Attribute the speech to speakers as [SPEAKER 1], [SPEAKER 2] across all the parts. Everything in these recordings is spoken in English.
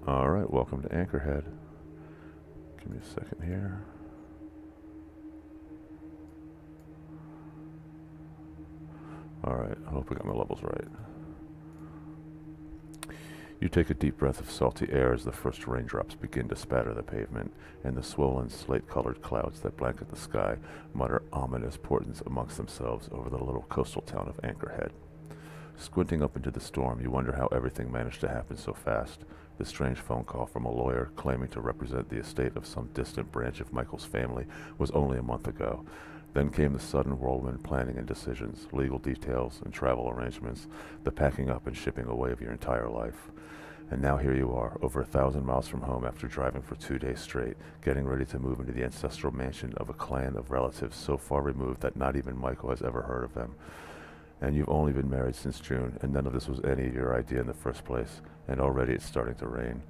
[SPEAKER 1] Alright, welcome to Anchorhead. Give me a second here. Alright, I hope I got my levels right. You take a deep breath of salty air as the first raindrops begin to spatter the pavement, and the swollen slate-colored clouds that blanket the sky mutter ominous portents amongst themselves over the little coastal town of Anchorhead. Squinting up into the storm, you wonder how everything managed to happen so fast. The strange phone call from a lawyer claiming to represent the estate of some distant branch of Michael's family was only a month ago. Then came the sudden whirlwind planning and decisions, legal details and travel arrangements, the packing up and shipping away of your entire life. And now here you are, over 1,000 miles from home after driving for 2 days straight, getting ready to move into the ancestral mansion of a clan of relatives so far removed that not even Michael has ever heard of them. And you've only been married since June, and none of this was any of your idea in the first place, and already it's starting to rain.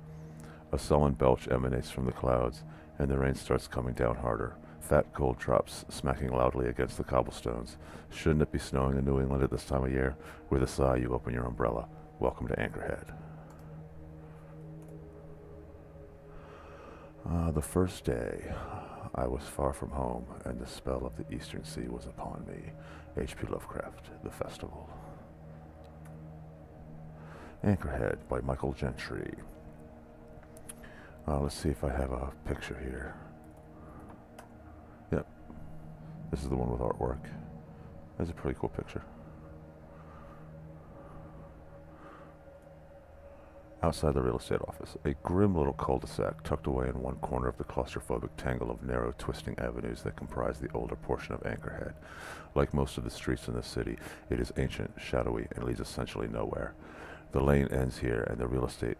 [SPEAKER 1] A sullen belch emanates from the clouds, and the rain starts coming down harder, fat cold drops smacking loudly against the cobblestones. Shouldn't it be snowing in New England at this time of year? With a sigh, you open your umbrella. Welcome to Anchorhead. The first day, I was far from home, and the spell of the Eastern Sea was upon me. H.P. Lovecraft, The Festival. Anchorhead by Mike Gentry. Let's see if I have a picture here. Yep, this is the one with artwork. That's a pretty cool picture. Outside the real estate office, a grim little cul-de-sac tucked away in one corner of the claustrophobic tangle of narrow, twisting avenues that comprise the older portion of Anchorhead. Like most of the streets in the city, it is ancient, shadowy, and leads essentially nowhere. The lane ends here at the real estate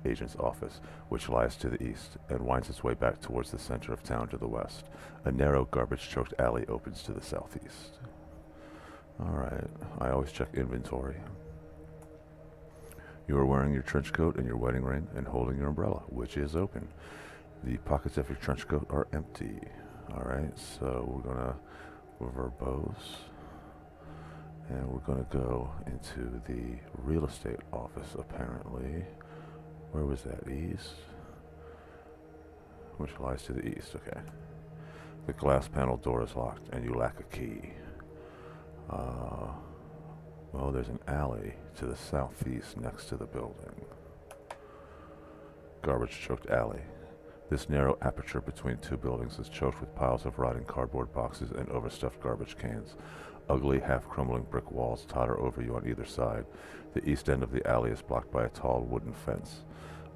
[SPEAKER 1] agent's office, which lies to the east, and winds its way back towards the center of town to the west. A narrow, garbage-choked alley opens to the southeast. Alright, I always check inventory. You are wearing your trench coat and your wedding ring and holding your umbrella, which is open. The pockets of your trench coat are empty. Alright, so we're gonna verbose. And we're gonna go into the real estate office, apparently. Where was that? East? Which lies to the east, okay. The glass panel door is locked and you lack a key. Well, there's an alley to the southeast next to the building. Garbage-choked alley. This narrow aperture between two buildings is choked with piles of rotting cardboard boxes and overstuffed garbage cans. Ugly, half-crumbling brick walls totter over you on either side. The east end of the alley is blocked by a tall wooden fence.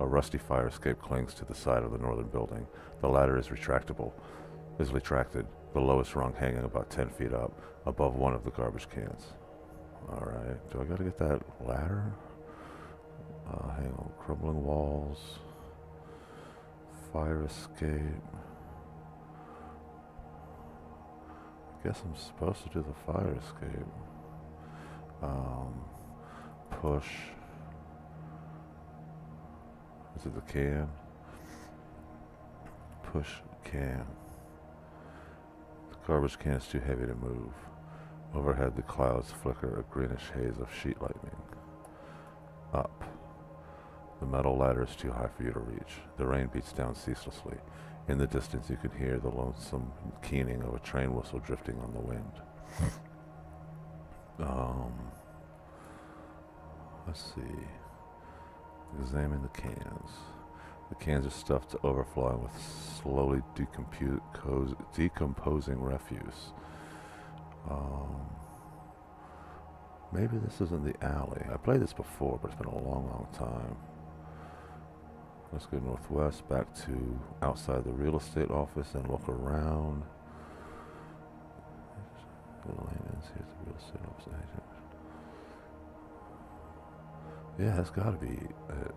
[SPEAKER 1] A rusty fire escape clings to the side of the northern building. The ladder is retracted, the lowest rung hanging about 10 feet up, above one of the garbage cans. Alright, do I gotta get that ladder? Hang on, crumbling walls, fire escape. I guess I'm supposed to do the fire escape. Push. Is it the can? Push can. The garbage can is too heavy to move. Overhead, the clouds flicker a greenish haze of sheet lightning. Up. The metal ladder is too high for you to reach. The rain beats down ceaselessly. In the distance, you can hear the lonesome keening of a train whistle drifting on the wind. Let's see. Examine the cans. The cans are stuffed to overflowing with slowly decomposing refuse. Maybe this isn't the alley. I played this before, but it's been a long, long time. Let's go northwest, back to outside the real estate office and look around. The lane ends here at the real estate office. Yeah, that's gotta be it.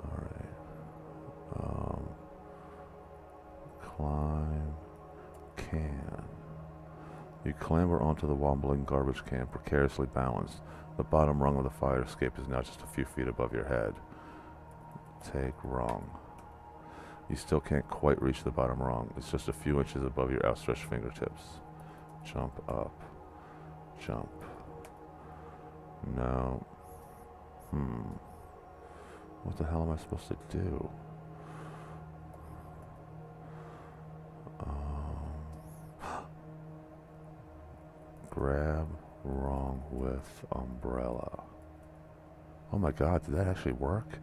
[SPEAKER 1] Alright. Climb. Can. You clamber onto the wobbling garbage can, precariously balanced. The bottom rung of the fire escape is now just a few feet above your head. Take rung. You still can't quite reach the bottom rung. It's just a few inches above your outstretched fingertips. Jump up. Jump. No. What the hell am I supposed to do? Grab wrong with umbrella. Oh my god, did that actually work?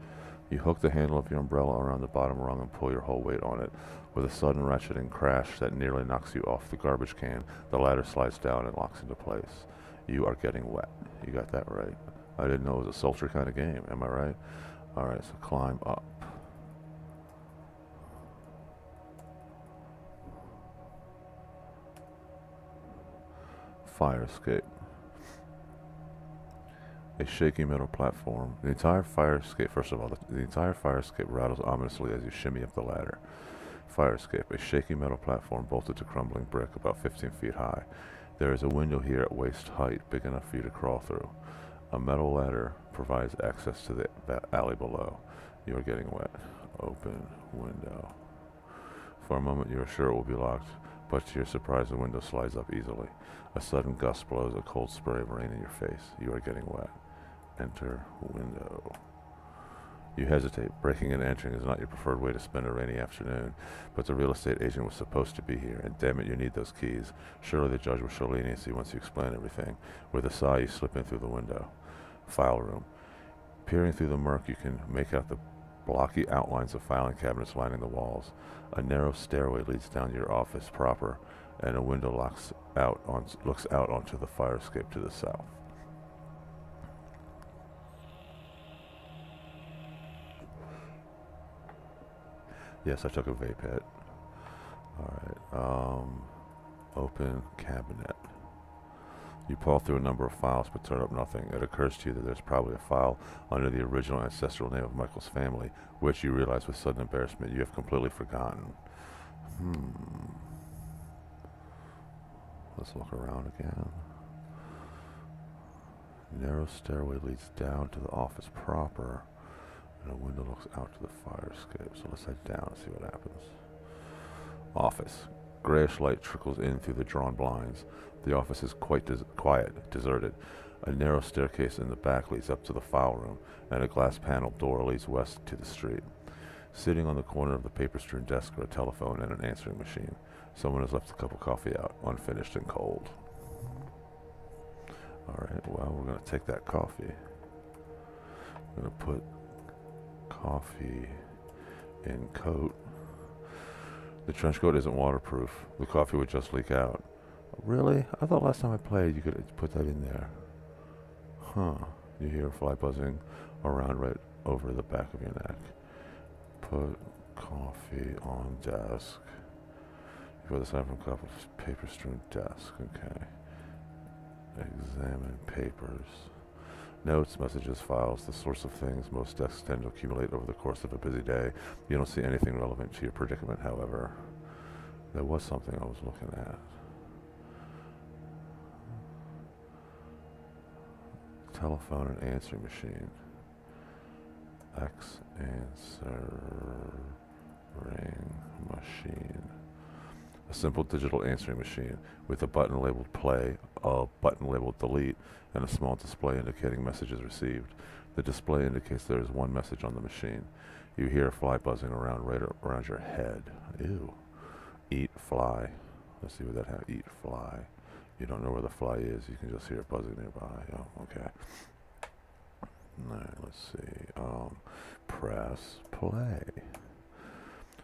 [SPEAKER 1] You hook the handle of your umbrella around the bottom rung and pull your whole weight on it. With a sudden ratcheting crash that nearly knocks you off the garbage can, the ladder slides down and locks into place. You are getting wet. You got that right. I didn't know it was a sultry kind of game, am I right? Alright, so climb up. Fire escape. A shaky metal platform. The entire fire escape, first of all, the entire fire escape rattles ominously as you shimmy up the ladder. Fire escape. A shaky metal platform bolted to crumbling brick about 15 feet high. There is a window here at waist height, big enough for you to crawl through. A metal ladder provides access to the alley below. You are getting wet. Open window. For a moment you are sure it will be locked, but to your surprise the window slides up easily. A sudden gust blows a cold spray of rain in your face. You are getting wet. Enter window. You hesitate. Breaking and entering is not your preferred way to spend a rainy afternoon, but the real estate agent was supposed to be here, and damn it, you need those keys. Surely the judge will show leniency once you explain everything. With a sigh, you slip in through the window. File room. Peering through the murk, you can make out the blocky outlines of filing cabinets lining the walls. A narrow stairway leads down to your office proper, and a window looks out onto the fire escape to the south. Yes, I took a vape hit. Alright, open cabinet. You paw through a number of files but turn up nothing. It occurs to you that there's probably a file under the original ancestral name of Michael's family, which you realize with sudden embarrassment you have completely forgotten. Let's look around again. Narrow stairway leads down to the office proper, and a window looks out to the fire escape. So let's head down and see what happens. Office. Grayish light trickles in through the drawn blinds. The office is quite quiet, deserted. A narrow staircase in the back leads up to the file room, and a glass panel door leads west to the street. Sitting on the corner of the paper-strewn desk are a telephone and an answering machine. Someone has left a cup of coffee out, unfinished and cold. Alright, well, we're going to take that coffee. I'm going to put coffee in coat. The trench coat isn't waterproof. The coffee would just leak out. Really? I thought last time I played you could put that in there. Huh. You hear a fly buzzing around right over the back of your neck. Put coffee on desk. You put the sign from cup of paper-strewn desk. Okay. Examine papers. Notes, messages, files, the sorts of things most desks tend to accumulate over the course of a busy day. You don't see anything relevant to your predicament, however. There was something I was looking at. Telephone and answering machine. Answering machine. A simple digital answering machine with a button labeled play, a button labeled delete, and a small display indicating messages received. The display indicates there is one message on the machine. You hear a fly buzzing around right around your head. Ew. Eat fly. Let's see what that has. Eat fly. You don't know where the fly is. You can just hear it buzzing nearby. Oh, okay. Alright, let's see. Press play.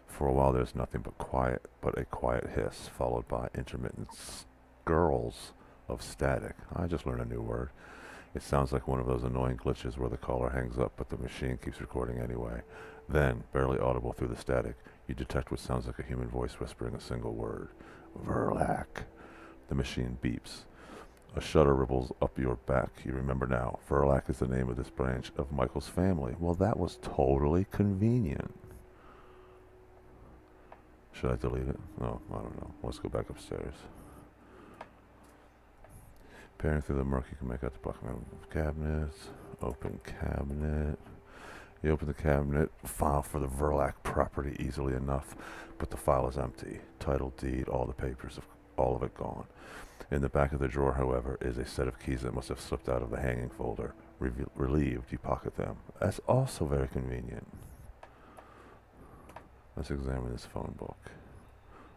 [SPEAKER 1] For a while there's nothing but a quiet hiss, followed by intermittent skirls of static. I just learned a new word. It sounds like one of those annoying glitches where the caller hangs up but the machine keeps recording anyway. Then, barely audible through the static, you detect what sounds like a human voice whispering a single word. Verlac. The machine beeps. A shudder ripples up your back. You remember now. Verlac is the name of this branch of Michael's family. Well, that was totally convenient. Should I delete it? No, I don't know. Let's go back upstairs. Peering through the murk, you can make out the block of cabinets. Open cabinet. You open the cabinet, file for the Verlac property easily enough, but the file is empty. Title, deed, all the papers, all of it gone. In the back of the drawer, however, is a set of keys that must have slipped out of the hanging folder. Relieved, you pocket them. That's also very convenient. Let's examine this phone book.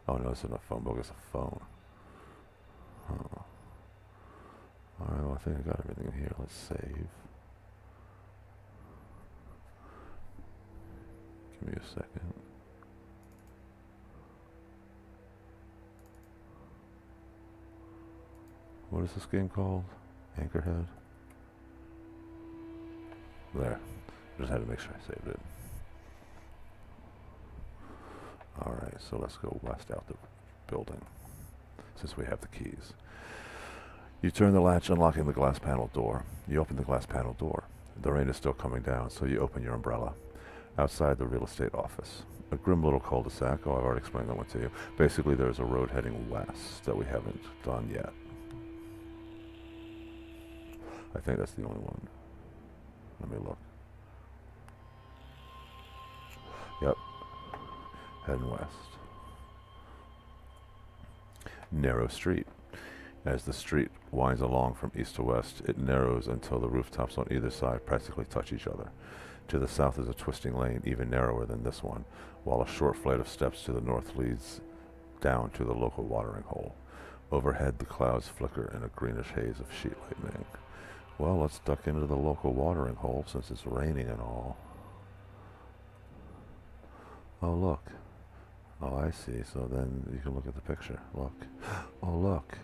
[SPEAKER 1] Oh no, it's not a phone book, it's a phone. Huh. Alright, well, I think I got everything in here. Let's save. Give me a second. What is this game called? Anchorhead? There. Just had to make sure I saved it. Alright, so let's go west out the building, since we have the keys. You turn the latch, unlocking the glass panel door. You open the glass panel door. The rain is still coming down, so you open your umbrella. Outside the real estate office. A grim little cul-de-sac. Oh, I've already explained that one to you. Basically, there's a road heading west that we haven't done yet. I think that's the only one. Let me look. Yep. Heading west. Narrow street. As the street winds along from east to west, it narrows until the rooftops on either side practically touch each other. To the south is a twisting lane, even narrower than this one, while a short flight of steps to the north leads down to the local watering hole. Overhead, the clouds flicker in a greenish haze of sheet lightning. Well, let's duck into the local watering hole since it's raining and all. Oh, look. Oh, I see. So then you can look at the picture. Look. Oh, look.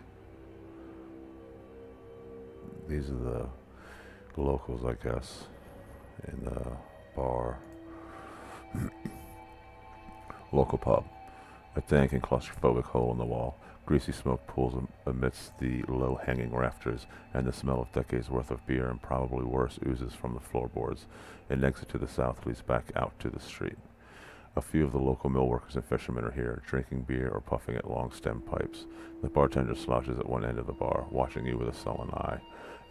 [SPEAKER 1] These are the locals, I guess, in the bar. Local pub. A dank and claustrophobic hole in the wall. Greasy smoke pools amidst the low-hanging rafters, and the smell of decades' worth of beer and probably worse oozes from the floorboards. An exit to the south leads back out to the street. A few of the local mill workers and fishermen are here, drinking beer or puffing at long stem pipes. The bartender slouches at one end of the bar, watching you with a sullen eye.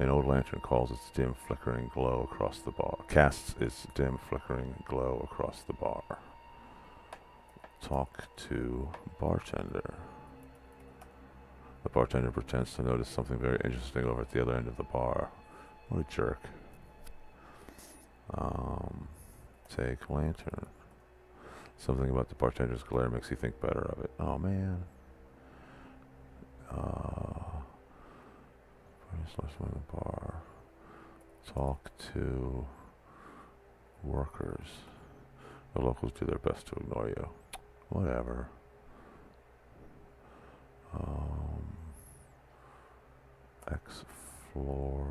[SPEAKER 1] An old lantern casts its dim, flickering glow across the bar. Talk to bartender. The bartender pretends to notice something very interesting over at the other end of the bar. What a jerk. Take lantern. Something about the bartender's glare makes you think better of it. Oh, man. The bar. Talk to workers. The locals do their best to ignore you. Whatever. Floor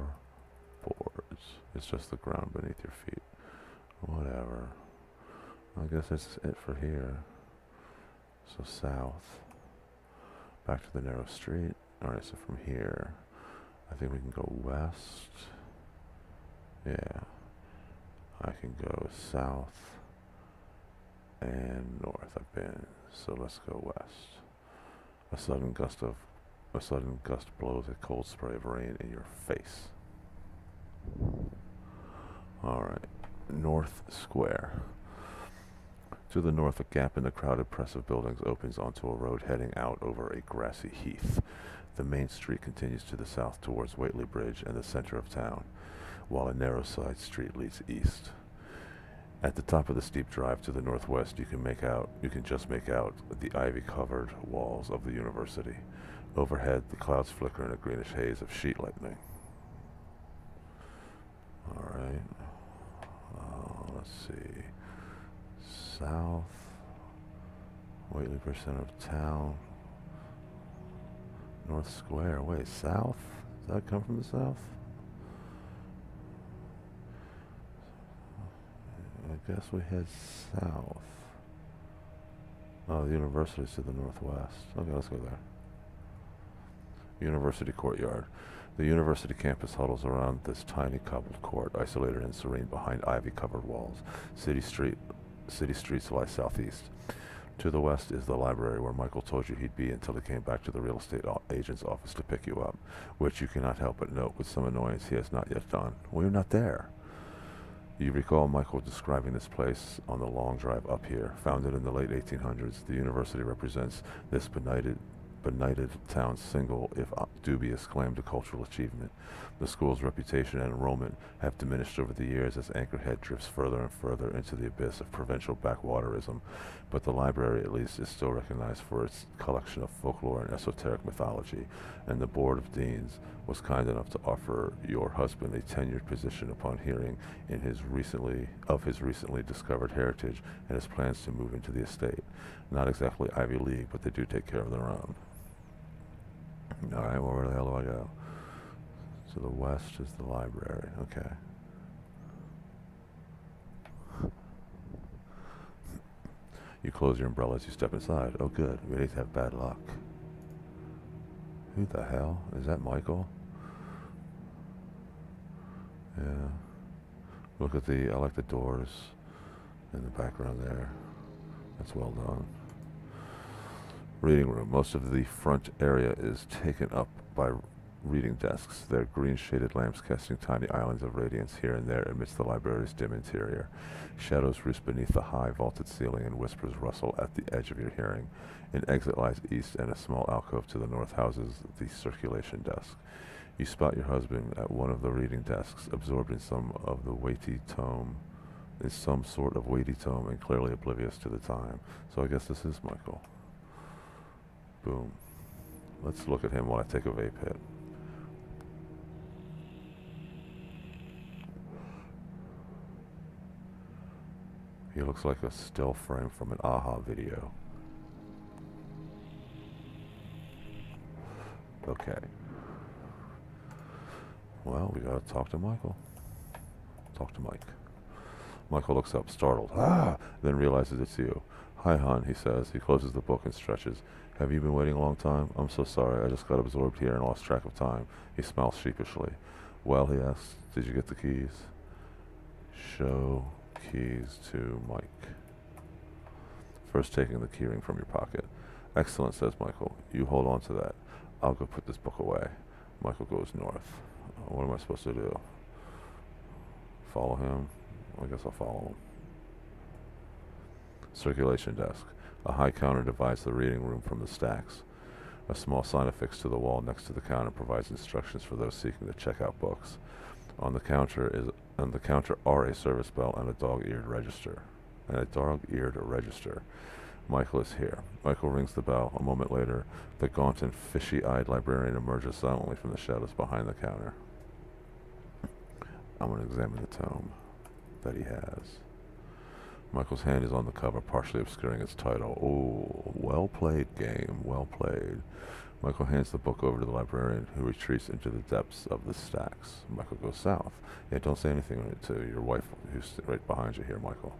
[SPEAKER 1] boards. It's just the ground beneath your feet. Whatever. I guess that's it for here. So south. Back to the narrow street. Alright, so from here, I think we can go west. Yeah. I can go south and north. I've been. So let's go west. A sudden gust blows a cold spray of rain in your face. Alright. North Square. To the north, a gap in the crowded press of buildings opens onto a road heading out over a grassy heath. The main street continues to the south towards Whately Bridge and the center of town, while a narrow side street leads east. At the top of the steep drive to the northwest, you can just make out the ivy-covered walls of the university. Overhead, the clouds flicker in a greenish haze of sheet lightning. Alright. Let's see. South. Whately Bridge, center of town. North Square. Wait, south? Does that come from the south? I guess we head south. Oh, the university's to the northwest. Okay, let's go there. University Courtyard. The university campus huddles around this tiny cobbled court, isolated and serene behind ivy-covered walls. City streets lie southeast. To the west is the library where Michael told you he'd be until he came back to the real estate agent's office to pick you up, which you cannot help but note with some annoyance he has not yet done. Well, you're not there. You recall Michael describing this place on the long drive up here. Founded in the late 1800s, the university represents this benighted benighted town's single, if dubious, claim to cultural achievement. The school's reputation and enrollment have diminished over the years as Anchorhead drifts further and further into the abyss of provincial backwaterism, but the library, at least, is still recognized for its collection of folklore and esoteric mythology, and the Board of Deans was kind enough to offer your husband a tenured position upon hearing of his recently discovered heritage and his plans to move into the estate. Not exactly Ivy League, but they do take care of their own. Alright, well, where the hell do I go? To the west is the library. Okay. You close your umbrella as you step inside. Oh good, we need to have bad luck. Who the hell? Is that Michael? Yeah. Look at I like the doors in the background there. That's well done. Reading room. Most of the front area is taken up by reading desks, their green-shaded lamps casting tiny islands of radiance here and there amidst the library's dim interior. Shadows roost beneath the high vaulted ceiling and whispers rustle at the edge of your hearing. An exit lies east, and a small alcove to the north houses the circulation desk. You spot your husband at one of the reading desks, absorbed in some sort of weighty tome, and clearly oblivious to the time. So I guess this is Michael. Boom. Let's look at him while I take a vape hit. He looks like a still frame from an AHA video. Okay. Well, we gotta talk to Michael. Talk to Mike. Michael looks up, startled. Ah! Then realizes it's you. Hi, hon, he says. He closes the book and stretches. Have you been waiting a long time? I'm so sorry. I just got absorbed here and lost track of time. He smiles sheepishly. Well, he asks, did you get the keys? Show keys to Mike. First taking the keyring from your pocket. Excellent, says Michael. You hold on to that. I'll go put this book away. Michael goes north. What am I supposed to do? Follow him? I guess I'll follow him. Circulation desk. A high counter divides the reading room from the stacks. A small sign affixed to the wall next to the counter provides instructions for those seeking to check out books. On the counter are a service bell and a dog-eared register. Michael is here. Michael rings the bell. A moment later, the gaunt and fishy-eyed librarian emerges silently from the shadows behind the counter. I'm going to examine the tome that he has. Michael's hand is on the cover, partially obscuring its title. Oh, well played, game. Well played. Michael hands the book over to the librarian, who retreats into the depths of the stacks. Michael goes south. Yeah, don't say anything to your wife, who's right behind you here, Michael.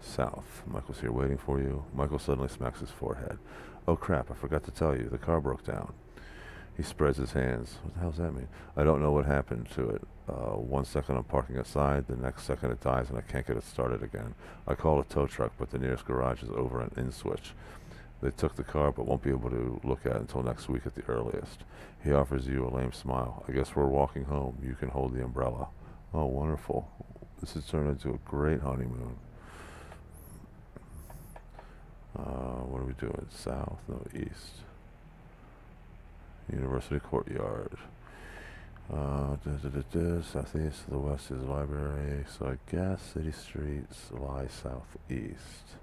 [SPEAKER 1] South. Michael's here waiting for you. Michael suddenly smacks his forehead. Oh crap, I forgot to tell you. The car broke down. He spreads his hands. What the hell does that mean? I don't know what happened to it. 1 second I'm parking aside, the next second it dies and I can't get it started again. I called a tow truck, but the nearest garage is over an in-switch. They took the car, but won't be able to look at it until next week at the earliest. He offers you a lame smile. I guess we're walking home. You can hold the umbrella. Oh, wonderful. This has turned into a great honeymoon. What are we doing? South? No, east. University Courtyard. Southeast to the west is the library. So I guess city streets lie southeast.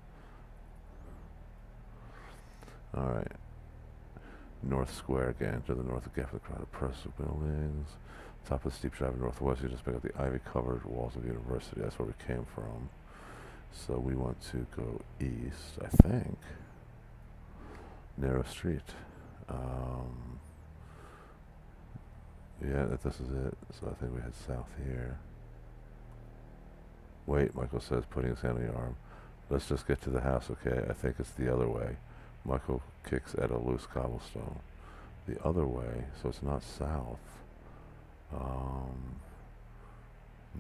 [SPEAKER 1] Alright. North Square again. To the north of the crowded press buildings. Top of the steep drive northwest, you just pick up the ivy-covered walls of the university. That's where we came from. So we want to go east, I think. Narrow street. Yeah, this is it. So I think we head south here. Wait, Michael says, putting his hand on your arm. Let's just get to the house, okay? I think it's the other way. Michael kicks at a loose cobblestone. The other way, so it's not south.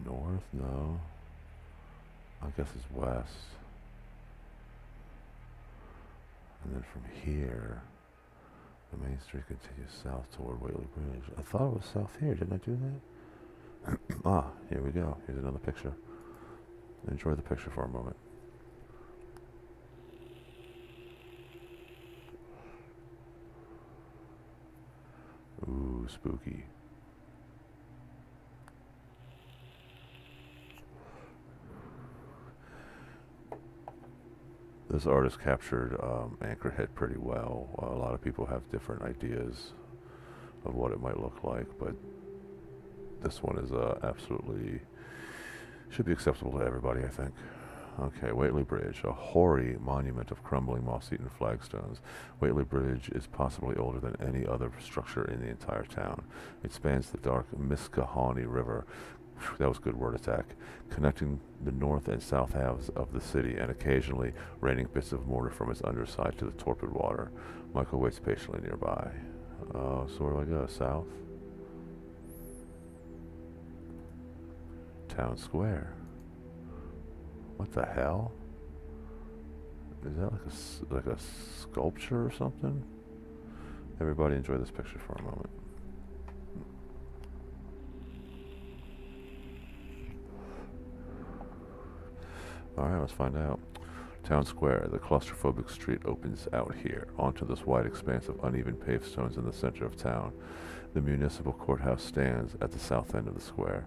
[SPEAKER 1] North? No. I guess it's west. And then from here, the main street continues south toward Whaley Bridge. I thought it was south here. Didn't I do that? Ah, here we go. Here's another picture. Enjoy the picture for a moment. spooky. This artist captured Anchorhead pretty well. A lot of people have different ideas of what it might look like, but this one is absolutely, should be acceptable to everybody, I think. Okay, Whately Bridge, a hoary monument of crumbling moss-eaten flagstones. Whately Bridge is possibly older than any other structure in the entire town. It spans the dark Miskahawny River, that was a good word attack, connecting the north and south halves of the city and occasionally raining bits of mortar from its underside to the torpid water. Michael waits patiently nearby. So where do I go? South? Town Square. What the hell? Is that like a sculpture or something? Everybody enjoy this picture for a moment. Alright, let's find out. Town Square, the claustrophobic street opens out here, onto this wide expanse of uneven paved stones in the center of town. The municipal courthouse stands at the south end of the square.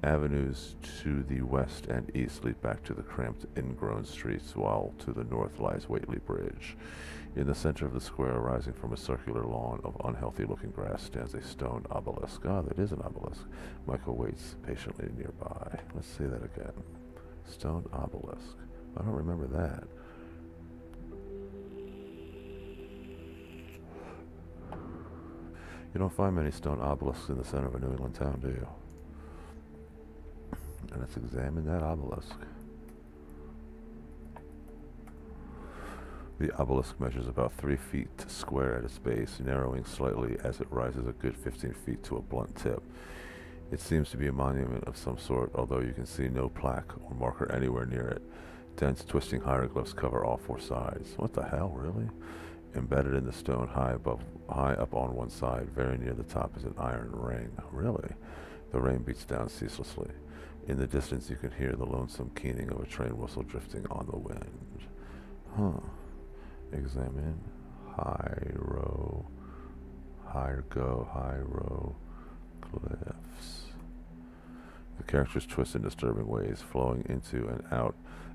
[SPEAKER 1] Avenues to the west and east lead back to the cramped, ingrown streets, while to the north lies Whately Bridge. In the center of the square, rising from a circular lawn of unhealthy-looking grass, stands a stone obelisk. Ah, that is an obelisk. Michael waits patiently nearby. Let's see that again. Stone obelisk. I don't remember that. You don't find many stone obelisks in the center of a New England town, do you? And let's examine that obelisk. The obelisk measures about 3 feet square at its base, narrowing slightly as it rises a good 15 feet to a blunt tip. It seems to be a monument of some sort, although you can see no plaque or marker anywhere near it. Dense, twisting hieroglyphs cover all 4 sides. What the hell, really? Embedded in the stone high up on one side, very near the top, is an iron ring. Really? The rain beats down ceaselessly. In the distance you can hear the lonesome keening of a train whistle drifting on the wind. Huh. Examine hieroglyphs. The characters twist in disturbing ways, flowing into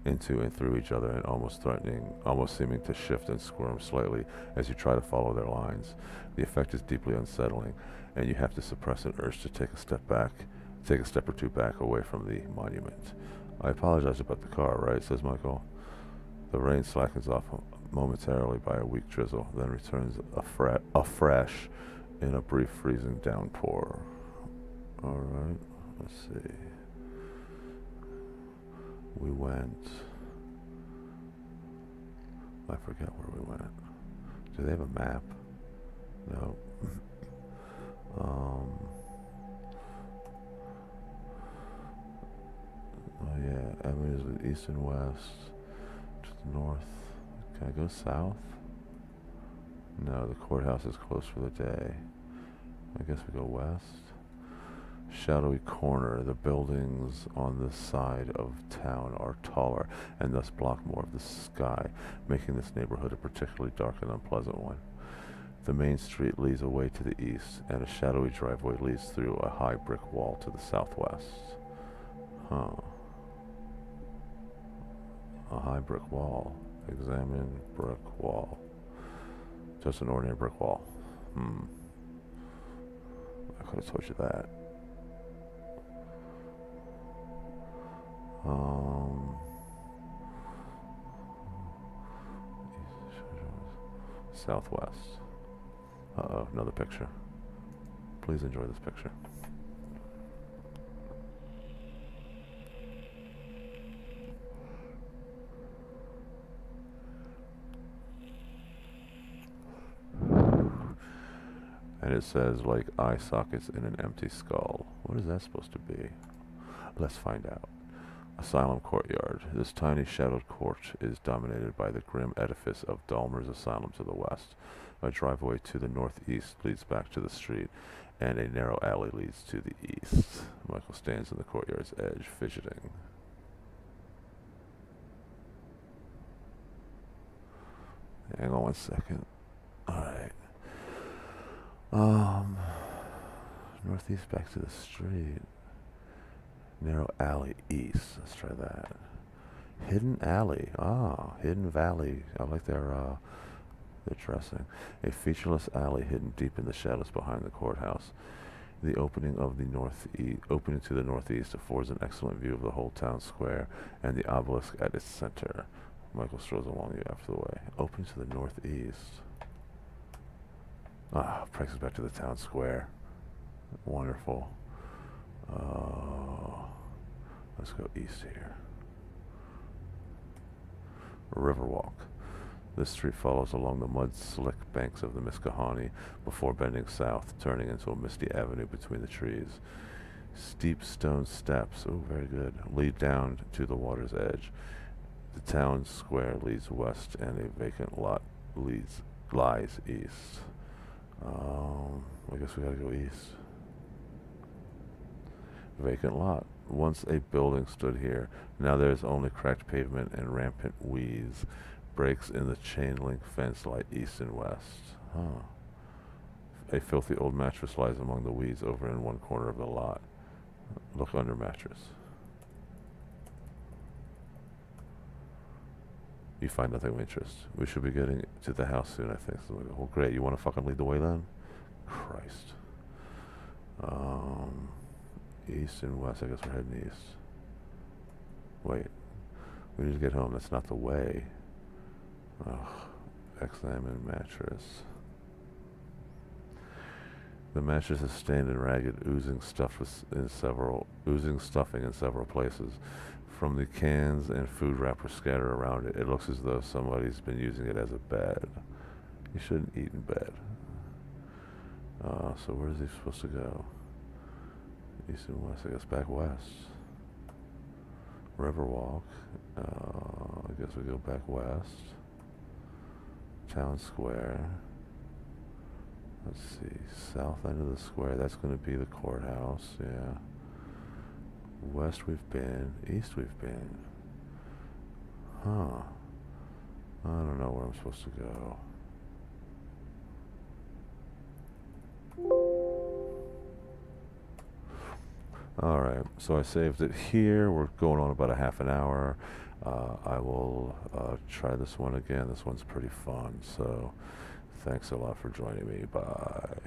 [SPEAKER 1] and through each other, and almost seeming to shift and squirm slightly as you try to follow their lines. The effect is deeply unsettling, and you have to suppress an urge to take a step or two back away from the monument. I apologize about the car, right? Says Michael. The rain slackens off momentarily by a weak drizzle, then returns afresh in a brief freezing downpour. Alright, let's see. We went... I forget where we went. Do they have a map? No. Oh yeah, avenues to the east and west, to the north. Can I go south? No, the courthouse is closed for the day. I guess we go west. Shadowy corner. The buildings on this side of town are taller and thus block more of the sky, making this neighborhood a particularly dark and unpleasant one. The main street leads away to the east, and a shadowy driveway leads through a high brick wall to the southwest. Huh. A high brick wall. Examine brick wall. Just an ordinary brick wall. I could have told you that. Southwest. Uh-oh, another picture. Please enjoy this picture. And it says, like eye sockets in an empty skull. What is that supposed to be? Let's find out. Asylum Courtyard. This tiny shadowed court is dominated by the grim edifice of Dahmer's Asylum to the west. A driveway to the northeast leads back to the street, and a narrow alley leads to the east. Michael stands in the courtyard's edge, fidgeting. Hang on one second. Alright. Northeast back to the street. Narrow alley east. Let's try that. Hidden alley. Ah, Hidden Valley. I like their dressing. A featureless alley hidden deep in the shadows behind the courthouse. The opening to the northeast affords an excellent view of the whole town square and the obelisk at its center. Michael strolls along the after the way. Open to the northeast. Ah, takes us back to the town square. Wonderful. Let's go east here. Riverwalk. This street follows along the mud-slick banks of the Miskahani before bending south, turning into a misty avenue between the trees. Steep stone steps, oh, very good, lead down to the water's edge. The town square leads west, and a vacant lot lies east. I guess we gotta go east. Vacant lot. Once a building stood here. Now there's only cracked pavement and rampant weeds. Breaks in the chain-link fence lie east and west. Huh. A filthy old mattress lies among the weeds over in one corner of the lot. Look under mattress. You find nothing of interest. We should be getting to the house soon, I think. So, well, great. You want to fucking lead the way then? Christ. East and west. I guess we're heading east. Wait. We need to get home. That's not the way. Ugh. Examine mattress. The mattress is stained and ragged, oozing stuffing in several places. From the cans and food wrappers scattered around it, it looks as though somebody's been using it as a bed. You shouldn't eat in bed. So where is he supposed to go? East and west, I guess back west. Riverwalk. I guess we go back west. Town Square. Let's see, south end of the square, that's going to be the courthouse, yeah. West we've been, east we've been. Huh. I don't know where I'm supposed to go. Alright, so I saved it here. We're going on about a half an hour. I will try this one again. This one's pretty fun, so thanks a lot for joining me. Bye.